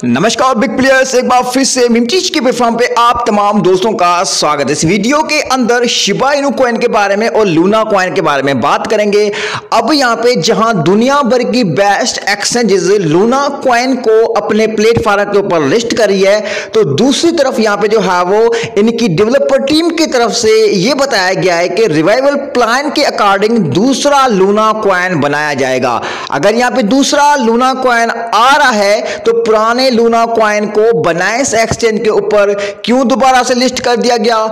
नमस्कार big players, एक बार फिर से मिमटीज के प्लेटफॉर्म पे आप तमाम दोस्तों का स्वागत है। इस वीडियो के अंदर शिबा इनू कॉइन के बारे में और लूना कॉइन के बारे में बात करेंगे। अब यहाँ पे जहां दुनिया भर की बेस्ट एक्सचेंजेस लूना कॉइन को अपने प्लेटफॉर्म के ऊपर लिस्ट करी है, तो दूसरी तरफ यहाँ पे जो है वो इनकी डेवलपर टीम की तरफ से ये बताया गया है कि रिवाइवल प्लान के अकॉर्डिंग दूसरा लूना कॉइन बनाया जाएगा। अगर यहाँ पे दूसरा लूना कॉइन आ रहा है तो पुराने लूना कॉइन को बनाइस एक्सचेंज के ऊपर क्यों दोबारा से लिस्ट कर दिया गया,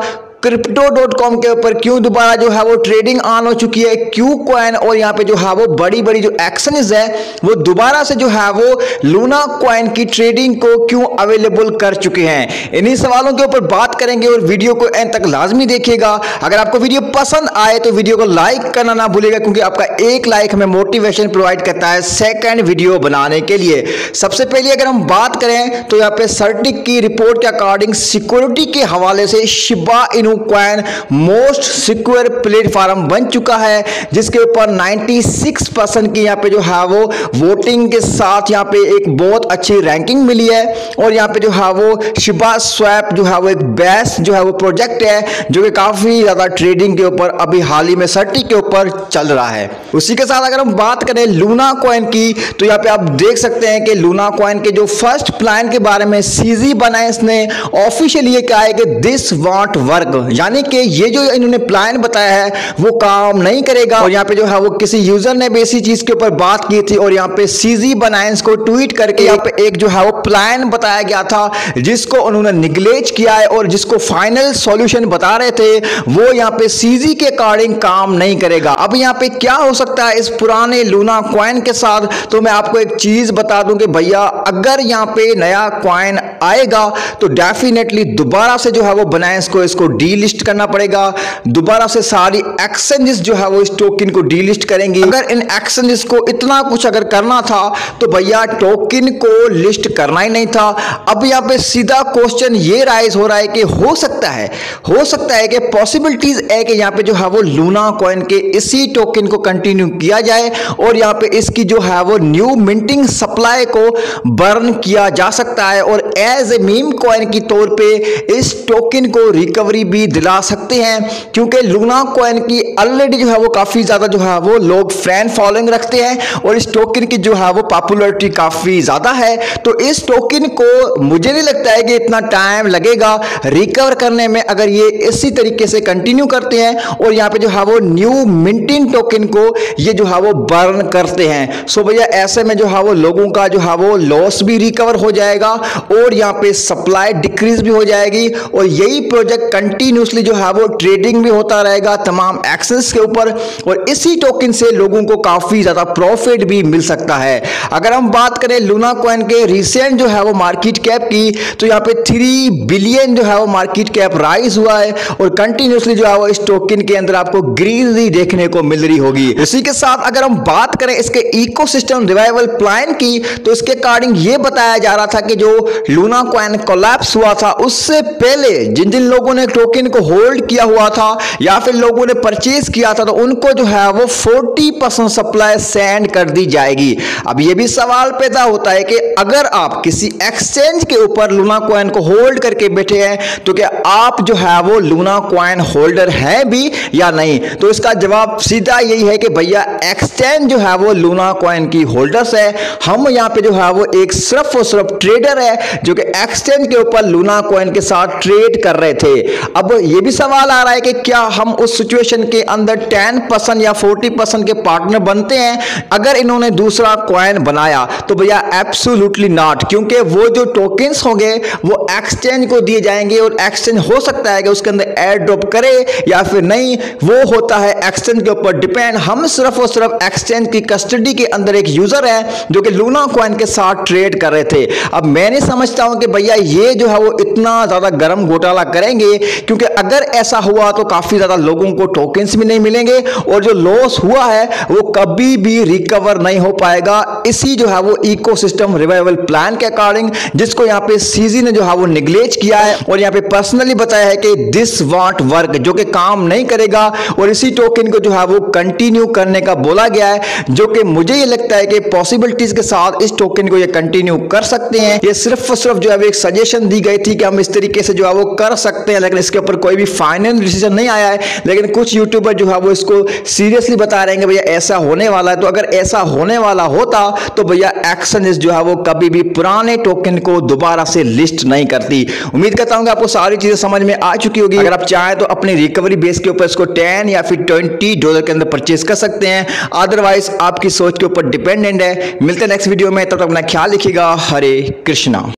Crypto.com के ऊपर क्यों दोबारा जो है वो ट्रेडिंग ऑन हो चुकी है, क्यों कॉइन और यहाँ पे जो है वो बड़ी बड़ी जो एक्शंस है वो दोबारा से जो है वो लूना कॉइन की ट्रेडिंग को क्यों अवेलेबल कर चुके हैं, इन्हीं सवालों के ऊपर बात करेंगे और वीडियो को एंड तक लाजमी देखिएगा। अगर आपको वीडियो पसंद आए तो वीडियो को लाइक करना ना भूलिएगा, क्योंकि आपका एक लाइक हमें मोटिवेशन प्रोवाइड करता है सेकेंड वीडियो बनाने के लिए। सबसे पहले अगर हम बात करें तो यहाँ पे सर्टिक की रिपोर्ट के अकॉर्डिंग सिक्योरिटी के हवाले से Shiba Inu coin most secure platform बन चुका है, जिसके ऊपर 96% की यहाँ पे जो है वो वोटिंग के साथ यहाँ पे एक बहुत अच्छी रैंकिंग मिली है। और यहाँ पे जो है वो शिबा स्वैप जो है वो एक बेस्ट जो है वो प्रोजेक्ट है जो कि काफी ज्यादा ट्रेडिंग के ऊपर अभी हाल ही में सर्टिक के ऊपर चल रहा है। उसी के साथ अगर हम बात करें लूना कॉइन की तो यहाँ पे आप देख सकते हैं कि लूना कॉइन के जो फर्स्ट प्लान के बारे में सीजी बनाइस ने ऑफिशियली ये कहा है कि दिस वॉन्ट वर्क, यानी कि ये जो इन्होंने प्लान बताया है वो काम नहीं करेगा। और यहाँ पे जो है वो किसी यूजर ने भी इसी चीज के ऊपर बात की थी और यहाँ पे सीजी बनाइस को ट्वीट करके यहाँ पे एक जो है वो प्लान बताया गया था जिसको उन्होंने निगलेक्ट किया है और जिसको फाइनल सॉल्यूशन बता रहे थे वो यहाँ पे सीजी के अकॉर्डिंग काम नहीं करेगा। अब यहाँ पे क्या हो सकता है इस पुराने लूना कॉइन के साथ, तो मैं आपको एक चीज बता दूं कि भैया अगर यहाँ पे नया कॉइन आएगा तो डेफिनेटली दोबारा से जो है वो बनाइस को इसको डीलिस्ट करना पड़ेगा। दोबारा से सारी एक्सचेंजेस जो है वो इस टोकन को डीलिस्ट करेंगी। अगर इन एक्सचेंजेस को इतना कुछ अगर करना था तो भैया टोकन को लिस्ट करना ही नहीं था। अब यहाँ पे सीधा क्वेश्चन ये राइज हो रहा है कि हो सकता है कि पॉसिबिलिटीज है कि यहाँ पे जो है वो लूना कॉइन के इसी टोकन को कंटिन्यू किया जाए और यहाँ पे इसकी जो है वो न्यू मिंटिंग सप्लाई को बर्न किया जा सकता है और एज ए मीम कॉइन की तौर पे इस टोकन को रिकवरी भी दिला सकते हैं, क्योंकि लूना कॉइन की ऑलरेडी जो है वो काफी ज्यादा जो है वो लोग फैन फॉलोइंग रखते हैं और इस टोकन की जो है वो पॉपुलैरिटी काफी ज्यादा है। तो इस टोकन को मुझे नहीं लगता है कि इतना टाइम लगेगा रिकवर करने में अगर ये इसी तरीके से कंटिन्यू करते हैं और यहाँ पे जो है वो न्यू मिंटिंग टोकन को ये जो है वो बर्न करते हैं। सो भैया ऐसे में जो है वो लोगों का जो है वो लॉस भी रिकवर हो जाएगा और यहाँ पे सप्लाई डिक्रीज भी हो जाएगी और यही प्रोजेक्ट कंटिन्यूसली जो है वो ट्रेडिंग भी होता रहेगा तमाम एक्सेस के ऊपर और इसी टोकन से लोगों को काफी ज्यादा प्रॉफिट भी मिल सकता है। अगर हम बात करें लूना कॉइन के रिसेंट जो है वो मार्केट कैप की तो यहाँ पे 3 बिलियन जो है वो मार्केट कैप राइज हुआ है और कंटिन्यूसली जो है वो इस टोकन के अंदर आपको ग्रीनरी देखने को मिल रही होगी। इसी के साथ अगर हम बात करें इसके इकोसिस्टम रिवाइवल प्लान की तो इसके अकॉर्डिंग ये बताया जा रहा था कि जो लूना कॉइन कोलैप्स हुआ था उससे पहले जिन जिन लोगों ने टोकन को होल्ड किया हुआ था या फिर लोगों ने परचेज किया था तो उनको जो है वो 40% सप्लाई सेंड कर दी जाएगी। अब ये भी सवाल पैदा होता है कि अगर आप किसी एक्सचेंज के ऊपर लूना कॉइन को होल्ड करके बैठे हैं तो क्या आप जो है वो लूना कॉइन होल्डर हैं भी या नहीं, तो इसका जवाब सीधा यही है कि भैया एक्सचेंज जो है वो लूना कॉइन की होल्डर्स है। हम यहाँ पे जो है वो एक सिर्फ और सिर्फ ट्रेडर है जो कि एक्सचेंज के ऊपर लूना कॉइन के साथ ट्रेड कर रहे थे। अब ये भी सवाल आ रहा है कि क्या हम उस सिचुएशन के अंदर 10% या 40% के पार्टनर बनते हैं अगर इन्होंने दूसरा कॉइन बनाया, तो भैया एब्सोल्युटली नॉट, क्योंकि वो जो टोकन्स होंगे वो एक्सचेंज को दिए जाएंगे और एक्सचेंज हो सकता है कि उसके अंदर एयर ड्रॉप करे या फिर नहीं, वो होता है एक्सचेंज के ऊपर डिपेंड। हम सिर्फ और सिर्फ एक्सचेंज की कस्टडी के अंदर एक यूजर है जो कि लूना कॉइन के साथ ट्रेड कर रहे थे। अब मैं नहीं समझता हूं कि भैया ये जो है वो इतना ज्यादा गर्म घोटाला करेंगे, क्योंकि अगर ऐसा हुआ तो काफी ज्यादा लोगों को टोकन्स भी नहीं मिलेंगे और जो लॉस हुआ है वो कभी भी रिकवर नहीं हो पाएगा इसी जो है वो इकोसिस्टम रिवाइवल प्लान के अकॉर्डिंग, जिसको यहाँ पे सीजी ने जो है वो निगलेक्ट किया है और यहाँ यहाँ पे पर्सनली बताया है कि दिस वॉन्ट वर्क, जो कि काम नहीं करेगा और इसी टोकन को जो है वो कंटिन्यू करने का बोला गया है, जो कि मुझे ये लगता है कि पॉसिबिलिटीज के साथ इस टोकन को ये कंटिन्यू कर सकते हैं। ये सिर्फ और सिर्फ जो है एक सजेशन दी गई थी कि हम इस तरीके से जो है वो कर सकते हैं, लेकिन इसके ऊपर कोई भी फाइनल डिसीजन नहीं आया है। लेकिन कुछ यूट्यूबर जो है वो इसको सीरियसली बता रहे हैं कि भैया ऐसा होने वाला है। तो अगर ऐसा होने वाला होता तो भैया एक्सचेंज जो है वो कभी भी पुराने टोकन को दोबारा से लिस्ट नहीं करती। उम्मीद करता हूं कि आपको सारी चीजें समझ में आ चुकी होगी। अगर आप चाहें तो अपनी रिकवरी बेस के ऊपर इसको 10 या फिर $20 के अंदर परचेज कर सकते हैं, अदरवाइज आपकी सोच के ऊपर डिपेंडेंट है। मिलते हैं नेक्स्ट वीडियो में, तब तक अपना ख्याल रखिएगा। हरे कृष्णा।